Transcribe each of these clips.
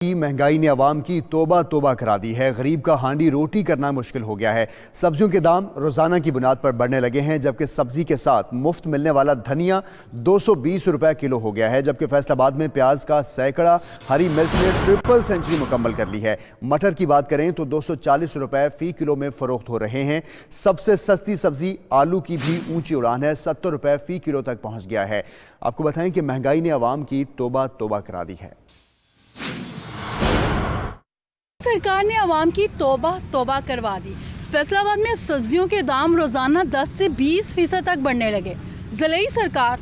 महंगाई ने आवाम की तौबा तौबा करा दी है। गरीब का हांडी रोटी करना मुश्किल हो गया है। सब्जियों के दाम रोजाना की बुनियाद पर बढ़ने लगे हैं, जबकि सब्जी के साथ मुफ्त मिलने वाला धनिया 220 रुपए किलो हो गया है। जबकि फैसलाबाद में प्याज का सैकड़ा, हरी मिर्च ने ट्रिपल सेंचुरी मुकम्मल कर ली है। मटर की बात करें तो 240 रुपए फी किलो में फरोख्त हो रहे हैं। सबसे सस्ती सब्जी आलू की भी ऊंची उड़ान है, 70 रुपए फी किलो तक पहुंच गया है। आपको बताएं कि महंगाई ने आवाम की तौबा तौबा करा दी है। सरकार ने आवाम की तौबा तौबा करवा दी। फैसलाबाद में सब्जियों के दाम रोजाना 10 से 20% तक बढ़ने लगे। ज़िले सरकार,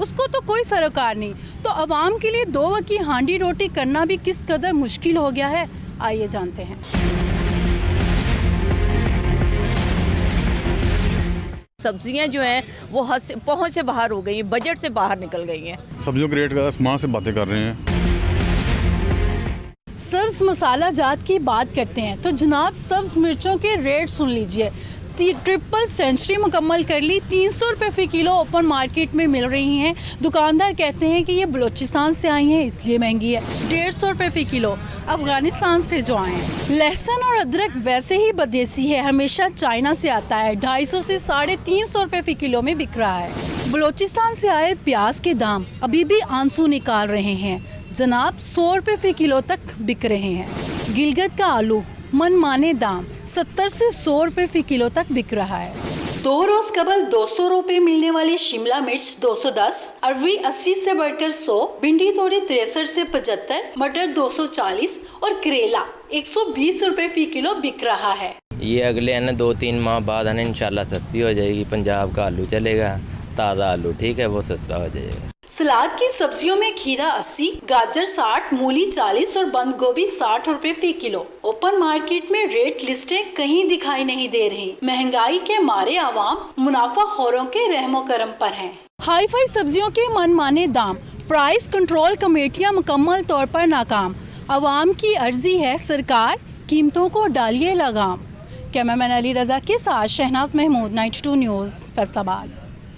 उसको तो कोई सरोकार नहीं, तो आवाम के लिए दो वक्त की हांडी रोटी करना भी किस कदर मुश्किल हो गया है, आइए जानते हैं। सब्जियां जो हैं वो हद से पहुंच से बाहर हो गई हैं, बजट से बाहर निकल गई हैं। सब्जियों के रेट का आसमान से बातें कर रहे हैं। सब्ज मसाला जात की बात करते हैं तो जनाब सब्ज मिर्चों के रेट सुन लीजिए। ट्रिपल सेंचुरी मुकम्मल कर ली, 300 रुपये फ़ी किलो ओपन मार्केट में मिल रही हैं। दुकानदार कहते हैं कि ये बलूचिस्तान से आई हैं इसलिए महंगी है। 150 रुपये फ़ी किलो अफ़गानिस्तान से जो आए हैं। लहसुन और अदरक वैसे ही बदेसी है, हमेशा चाइना से आता है। 250 से 350 रुपये फ़ी किलो में बिक रहा है। बलूचिस्तान से आए प्याज के दाम अभी भी आंसू निकाल रहे हैं। जनाब 100 रुपये फ़ी किलो तक बिक रहे हैं। गिलगत का आलू मनमाने दाम 70 से 100 रुपये फ़ी किलो तक बिक रहा है। 2 रोज कबल 200 रुपये मिलने वाली शिमला मिर्च 210, अरवी 80 से बढ़कर 100, भिंडी तोरी 63 से 75, मटर 240 और करेला 120 रुपये फ़ी किलो बिक रहा है। ये अगले है ना 2-3 माह बाद है ना इंशाल्लाह सस्ती हो जाएगी। पंजाब का आलू चलेगा, ताज़ा आलू ठीक है, वो सस्ता हो जाएगा। सलाद की सब्जियों में खीरा 80, गाजर 60, मूली 40 और बंद गोभी 60 रुपए फ़ी किलो। ओपन मार्केट में रेट लिस्टें कहीं दिखाई नहीं दे रही। महंगाई के मारे आवाम मुनाफा खोरों के रहमो करम पर हैं। हाई फाई सब्जियों के मनमाने दाम, प्राइस कंट्रोल कमेटियां मुकम्मल तौर पर नाकाम। आवाम की अर्जी है सरकार कीमतों को डालिए लगाम। कैमरामैन अली रजा के साथ शहनाज महमूद, 92 न्यूज़, फैसलाबाद।